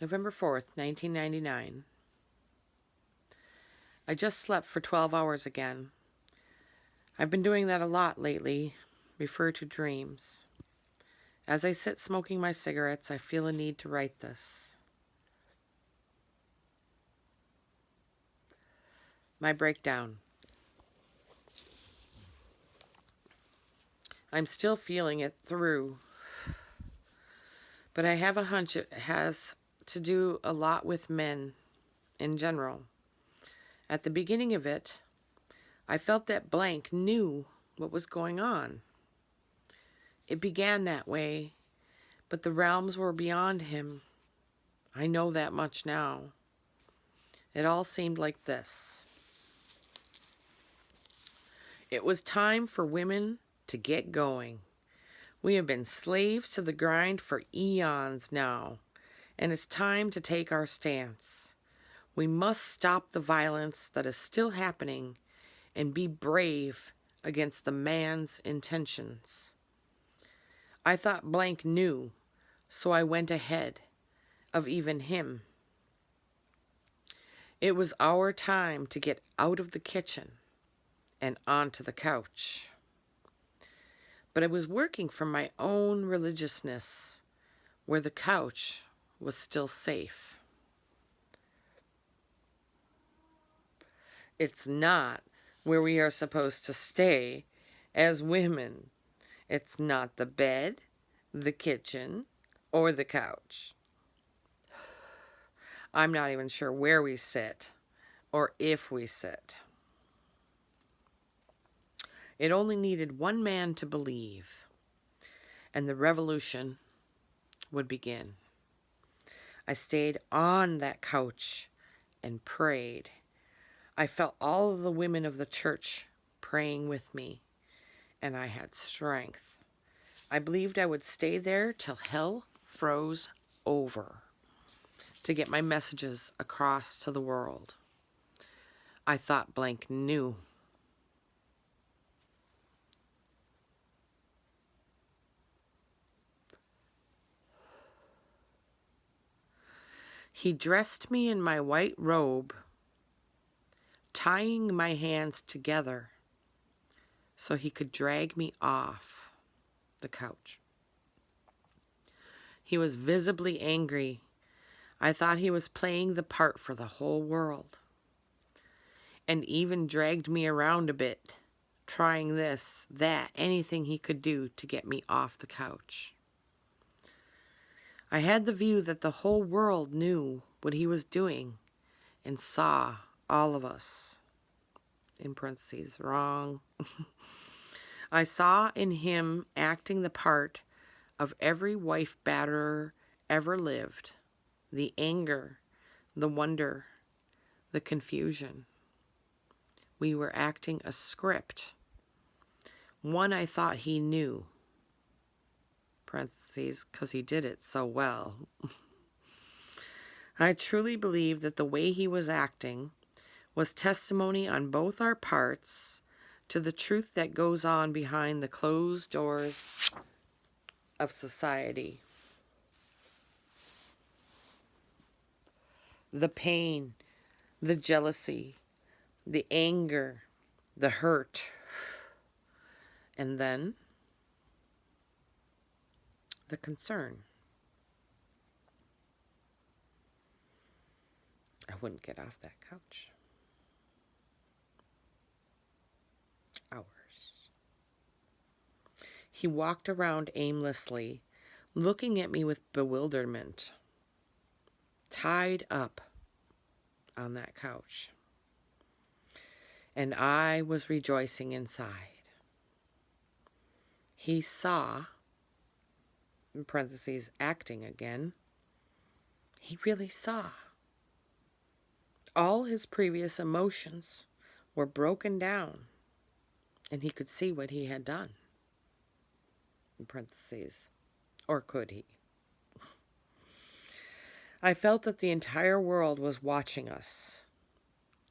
November 4th, 1999. I just slept for 12 hours again. I've been doing that a lot lately, refer to dreams. As I sit smoking my cigarettes, I feel a need to write this. My breakdown. I'm still feeling it through, but I have a hunch it has to do a lot with men in general. At the beginning of it, I felt that Blanc knew what was going on. It began that way, but the realms were beyond him. I know that much now. It all seemed like this. It was time for women to get going. We have been slaves to the grind for eons now, and it's time to take our stance. We must stop the violence that is still happening and be brave against the man's intentions. I thought Blanc knew, so I went ahead of even him. It was our time to get out of the kitchen and onto the couch. But I was working from my own religiousness, where the couch was still safe. It's not where we are supposed to stay as women. It's not the bed, the kitchen, or the couch. I'm not even sure where we sit or if we sit. It only needed one man to believe, and the revolution would begin. I stayed on that couch and prayed. I felt all of the women of the church praying with me, and I had strength. I believed I would stay there till hell froze over to get my messages across to the world. I thought Blanc knew. He dressed me in my white robe, tying my hands together so he could drag me off the couch. He was visibly angry. I thought he was playing the part for the whole world, and even dragged me around a bit, trying this, that, anything he could do to get me off the couch. I had the view that the whole world knew what he was doing and saw all of us. In parentheses, wrong. I saw in him acting the part of every wife batterer ever lived. The anger, the wonder, the confusion. We were acting a script. One I thought he knew. Parentheses, because he did it so well. I truly believe that the way he was acting was testimony on both our parts to the truth that goes on behind the closed doors of society. The pain, the jealousy, the anger, the hurt, and then the concern. I wouldn't get off that couch. Hours. He walked around aimlessly, looking at me with bewilderment, tied up on that couch. And I was rejoicing inside. He saw, in parentheses, acting again. He really saw. All his previous emotions were broken down, and he could see what he had done. In parentheses, or could he? I felt that the entire world was watching us,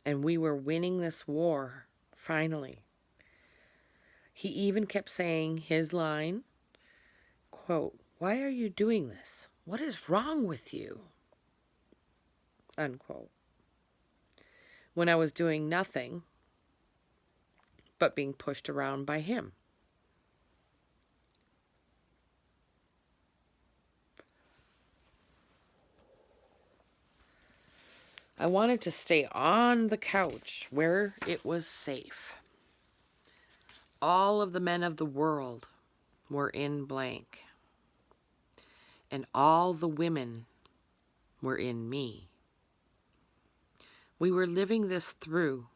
and we were winning this war, finally. He even kept saying his line, quote, "Why are you doing this? What is wrong with you?" unquote. When I was doing nothing but being pushed around by him. I wanted to stay on the couch where it was safe. All of the men of the world were in Blanc, and all the women were in me. We were living this through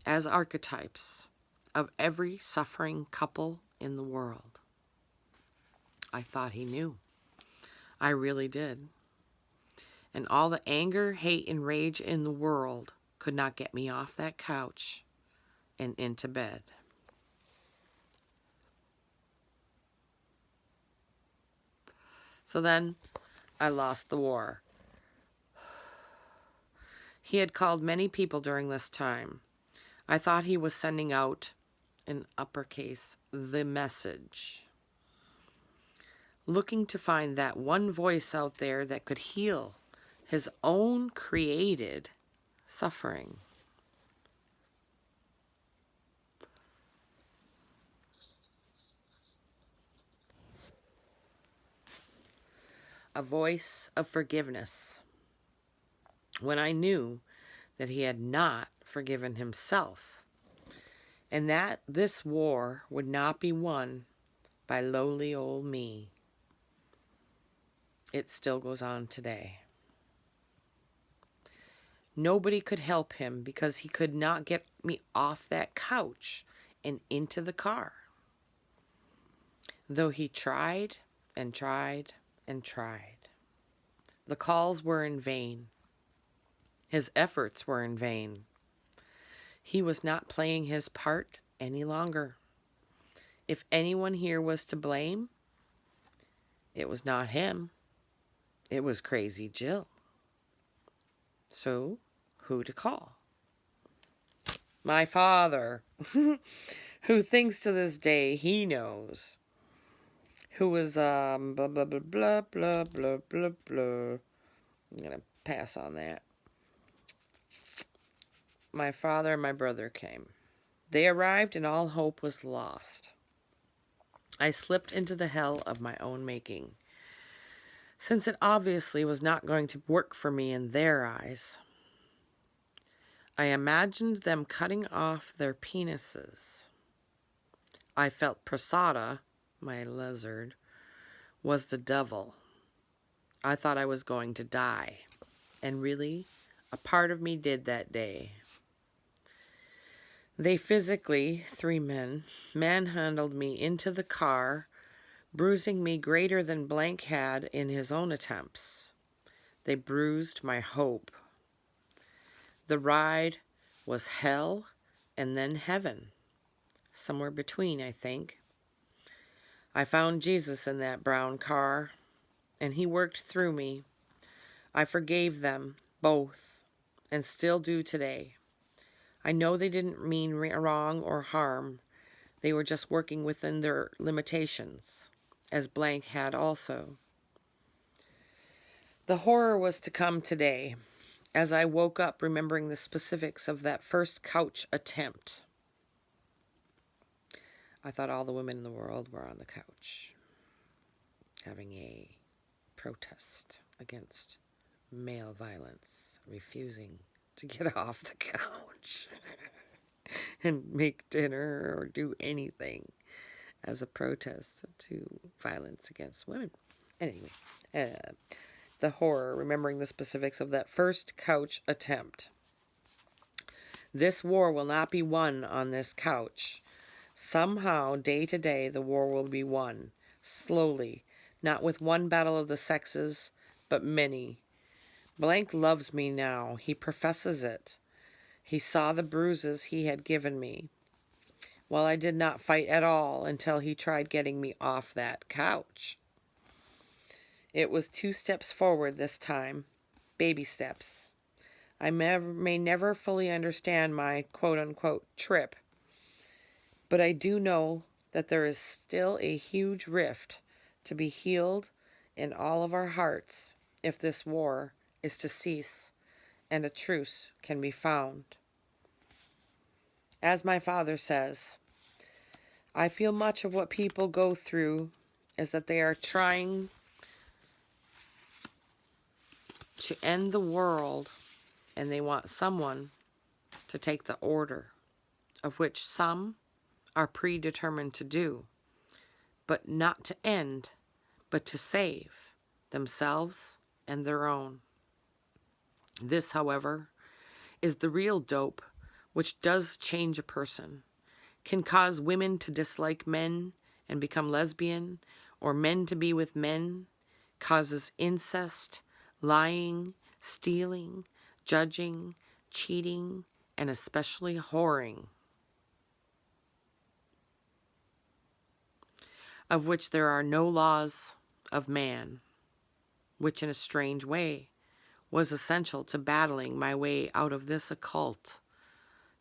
as archetypes of every suffering couple in the world. I thought he knew. I really did. And all the anger, hate, and rage in the world could not get me off that couch and into bed. So then I lost the war. He had called many people during this time. I thought he was sending out, in uppercase, the message. Looking to find that one voice out there that could heal his own created suffering. A voice of forgiveness. When I knew that he had not forgiven himself, and that this war would not be won by lowly old me. It still goes on today. Nobody could help him because he could not get me off that couch and into the car. Though he tried and tried and tried. The calls were in vain. His efforts were in vain. He was not playing his part any longer. If anyone here was to blame, it was not him. It was Crazy Jill. So, who to call? My father, who thinks to this day he knows. Who was, blah, blah, blah, blah, blah, blah, blah, blah. I'm going to pass on that. My father and my brother came. They arrived and all hope was lost. I slipped into the hell of my own making, since it obviously was not going to work for me in their eyes. I imagined them cutting off their penises. I felt Prasada, my lizard, was the devil. I thought I was going to die. And really, a part of me did that day. They physically, 3 men, manhandled me into the car, bruising me greater than Blanc had in his own attempts. They bruised my hope. The ride was hell and then heaven. Somewhere between, I think. I found Jesus in that brown car, and he worked through me. I forgave them both, and still do today. I know they didn't mean wrong or harm. They were just working within their limitations, as Blanc had also. The horror was to come today, as I woke up remembering the specifics of that first couch attempt. I thought all the women in the world were on the couch, having a protest against male violence, refusing to get off the couch and make dinner or do anything as a protest to violence against women. Anyway, the horror, remembering the specifics of that first couch attempt. This war will not be won on this couch. Somehow, day to day, the war will be won, slowly, not with one battle of the sexes, but many. Blanc loves me now. He professes it. He saw the bruises he had given me. Well, I did not fight at all until he tried getting me off that couch. It was 2 steps forward this time, baby steps. I may never fully understand my quote-unquote trip, but I do know that there is still a huge rift to be healed in all of our hearts if this war is to cease and a truce can be found. As my father says, I feel much of what people go through is that they are trying to end the world and they want someone to take the order, of which some are predetermined to do, but not to end, but to save themselves and their own. This, however, is the real dope, which does change a person, can cause women to dislike men and become lesbian, or men to be with men, causes incest, lying, stealing, judging, cheating, and especially whoring, of which there are no laws of man, which in a strange way was essential to battling my way out of this occult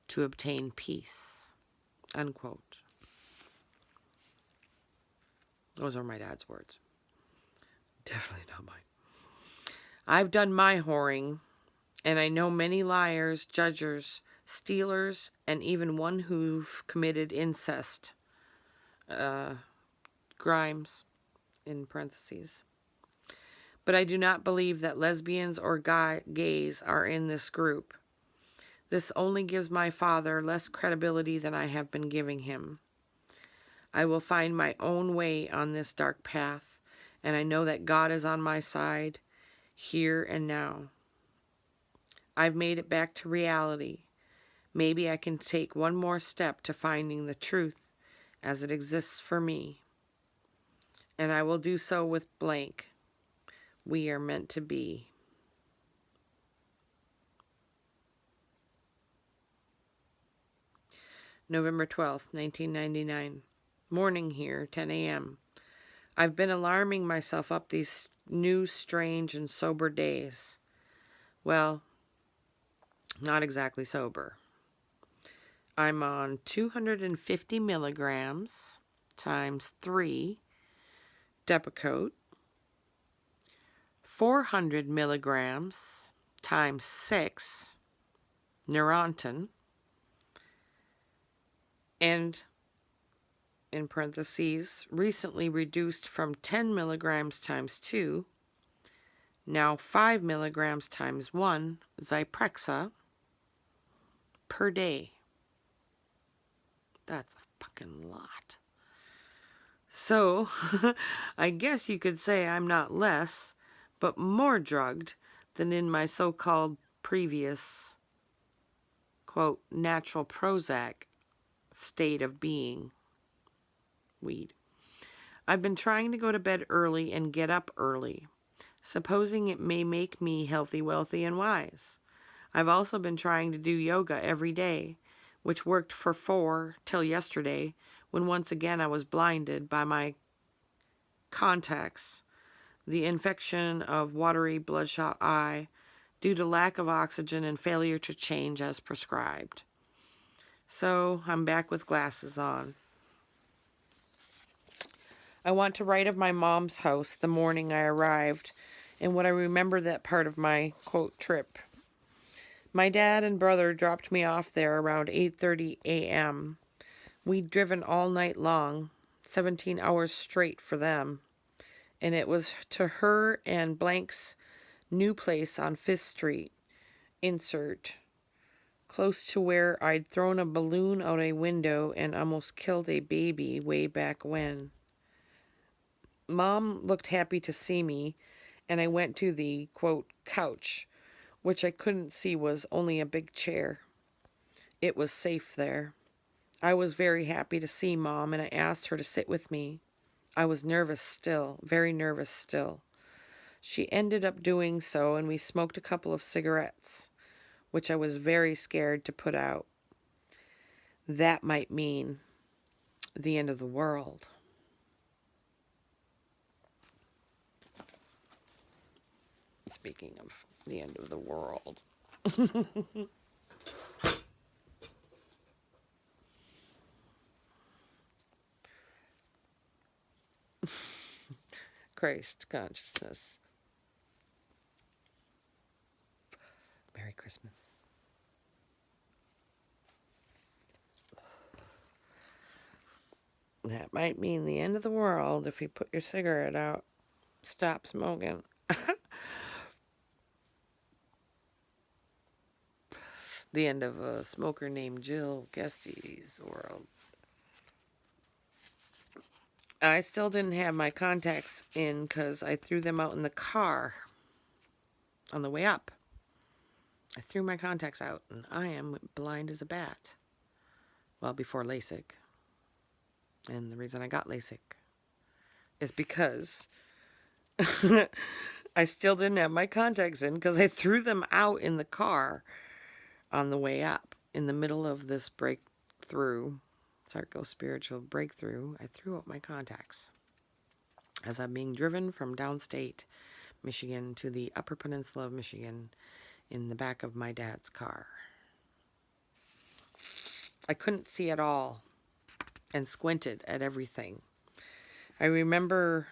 to obtain peace. Unquote. Those are my dad's words. Definitely not mine. I've done my whoring, and I know many liars, judgers, stealers, and even one who've committed incest, crimes, in parentheses. But I do not believe that lesbians or gays are in this group. This only gives my father less credibility than I have been giving him. I will find my own way on this dark path, and I know that God is on my side, here and now. I've made it back to reality. Maybe I can take one more step to finding the truth as it exists for me. And I will do so with Blanc. We are meant to be. November 12th, 1999. Morning here, 10 a.m. I've been alarming myself up these new, strange, and sober days. Well, not exactly sober. I'm on 250 milligrams times 3 Depakote, 400 milligrams times 6 Neurontin, and in parentheses, recently reduced from 10 milligrams times 2, now 5 milligrams times 1 Zyprexa per day. That's a fucking lot. So, I guess you could say I'm not less, but more drugged than in my so-called previous, quote, natural Prozac state of being. Weed. I've been trying to go to bed early and get up early, supposing it may make me healthy, wealthy, and wise. I've also been trying to do yoga every day, which worked for 4 till yesterday, when once again I was blinded by my contacts, the infection of watery bloodshot eye due to lack of oxygen and failure to change as prescribed. So I'm back with glasses on. I want to write of my mom's house the morning I arrived and what I remember that part of my, quote, trip. My dad and brother dropped me off there around 8:30 a.m. We'd driven all night long, 17 hours straight for them, and it was to her and Blanc's new place on 5th Street, insert, close to where I'd thrown a balloon out a window and almost killed a baby way back when. Mom looked happy to see me, and I went to the, quote, couch, which I couldn't see was only a big chair. It was safe there. I was very happy to see Mom, and I asked her to sit with me. I was nervous still, very nervous still. She ended up doing so, and we smoked a couple of cigarettes, which I was very scared to put out. That might mean the end of the world. Speaking of the end of the world. Christ consciousness. Merry Christmas. Christmas. That might mean the end of the world if you put your cigarette out. Stop smoking. The end of a smoker named Jill Kesti's world. I still didn't have my contacts in because I threw them out in the car on the way up. I threw my contacts out and I am blind as a bat. Well, before LASIK. And the reason I got LASIK is because I still didn't have my contacts in because I threw them out in the car on the way up. In the middle of this breakthrough, Psychospiritual breakthrough, I threw out my contacts as I'm being driven from downstate Michigan to the Upper Peninsula of Michigan in the back of my dad's car. I couldn't see at all and squinted at everything. I remember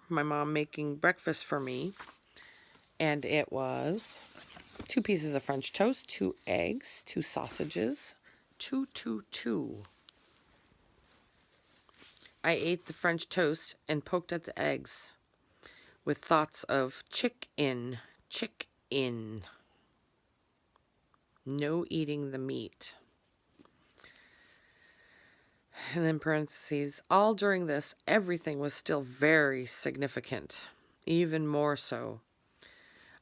my mom, making breakfast for me, and it was 2 pieces of French toast, 2 eggs, 2 sausages, 2. I ate the French toast and poked at the eggs with thoughts of chick-in. No eating the meat. And then parentheses, all during this, everything was still very significant, even more so.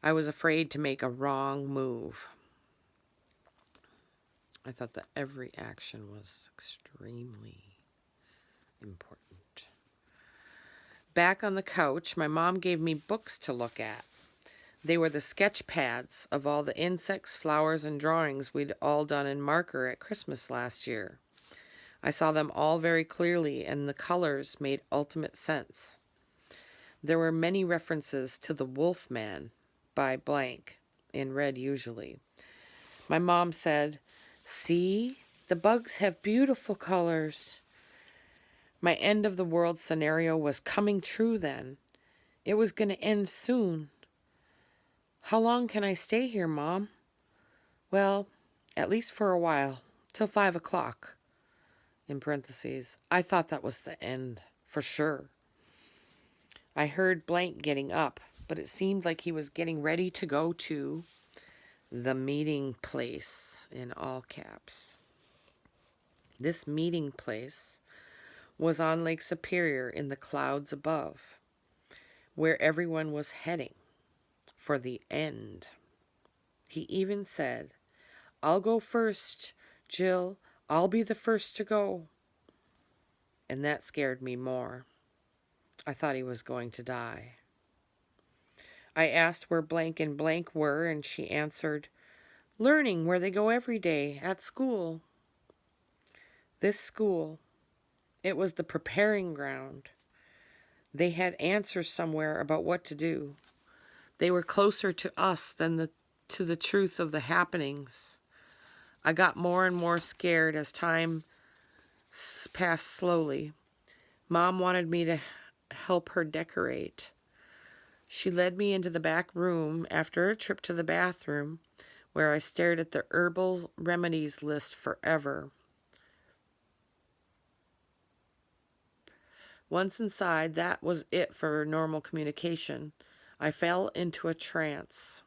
I was afraid to make a wrong move. I thought that every action was extremely important. Back on the couch, my mom gave me books to look at. They were the sketch pads of all the insects, flowers, and drawings we'd all done in marker at Christmas last year. I saw them all very clearly, and the colors made ultimate sense. There were many references to The Wolf Man by Blanc, in red usually. My mom said, "See, the bugs have beautiful colors." My end of the world scenario was coming true then. It was going to end soon. "How long can I stay here, Mom?" "Well, at least for a while, till 5 o'clock. In parentheses, I thought that was the end, for sure. I heard Blanc getting up, but it seemed like he was getting ready to go to the meeting place, in all caps. This meeting place was on Lake Superior in the clouds above, where everyone was heading for the end. He even said, "I'll go first, Jill. I'll be the first to go." And that scared me more. I thought he was going to die. I asked where Blanc and Blanc were, and she answered, "Learning where they go every day, at school." This school, it was the preparing ground. They had answers somewhere about what to do. They were closer to us than to the truth of the happenings. I got more and more scared as time passed slowly. Mom wanted me to help her decorate. She led me into the back room after a trip to the bathroom, where I stared at the herbal remedies list forever. Once inside, that was it for normal communication. I fell into a trance.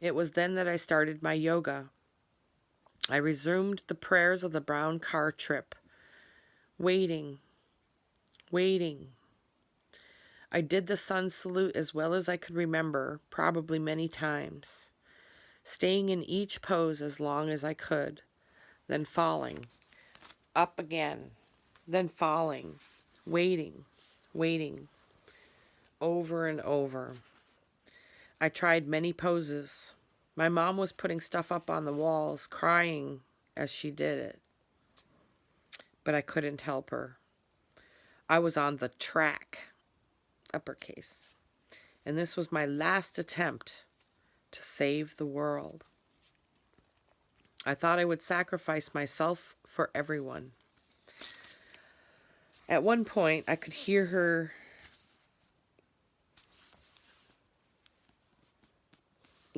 It was then that I started my yoga. I resumed the prayers of the brown car trip. Waiting. I did the sun salute as well as I could remember, probably many times, staying in each pose as long as I could, then falling, up again, then falling, waiting, over and over. I tried many poses. My mom was putting stuff up on the walls, crying as she did it. But I couldn't help her. I was on the track, uppercase. And this was my last attempt to save the world. I thought I would sacrifice myself for everyone. At one point, I could hear her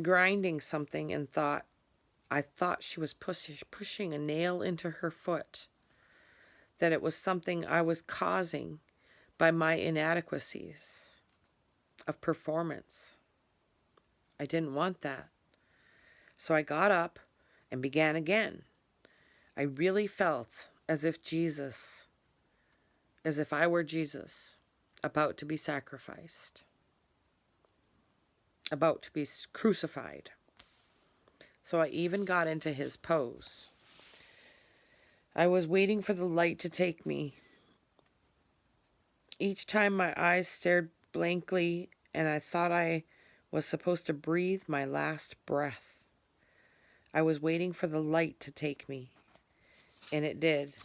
grinding something and I thought she was pushing a nail into her foot, that it was something I was causing by my inadequacies of performance. I didn't want that. So I got up and began again. I really felt as if I were Jesus, about to be sacrificed, about to be crucified. So I even got into his pose. I was waiting for the light to take me. Each time my eyes stared blankly, and I thought I was supposed to breathe my last breath. I was waiting for the light to take me, and it did.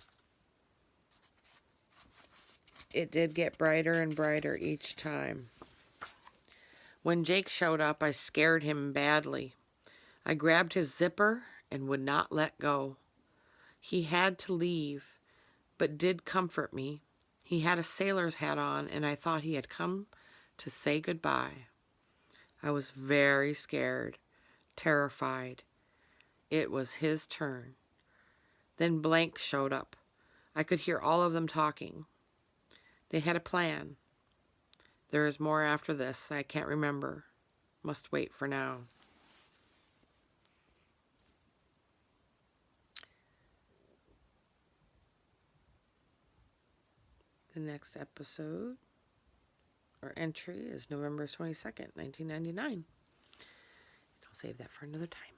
It did get brighter and brighter each time. When Jake showed up, I scared him badly. I grabbed his zipper and would not let go. He had to leave, but did comfort me. He had a sailor's hat on, and I thought he had come to say goodbye. I was very scared, terrified. It was his turn. Then Blanc showed up. I could hear all of them talking. They had a plan. There is more after this. I can't remember. Must wait for now. The next episode or entry is November 22nd, 1999. I'll save that for another time.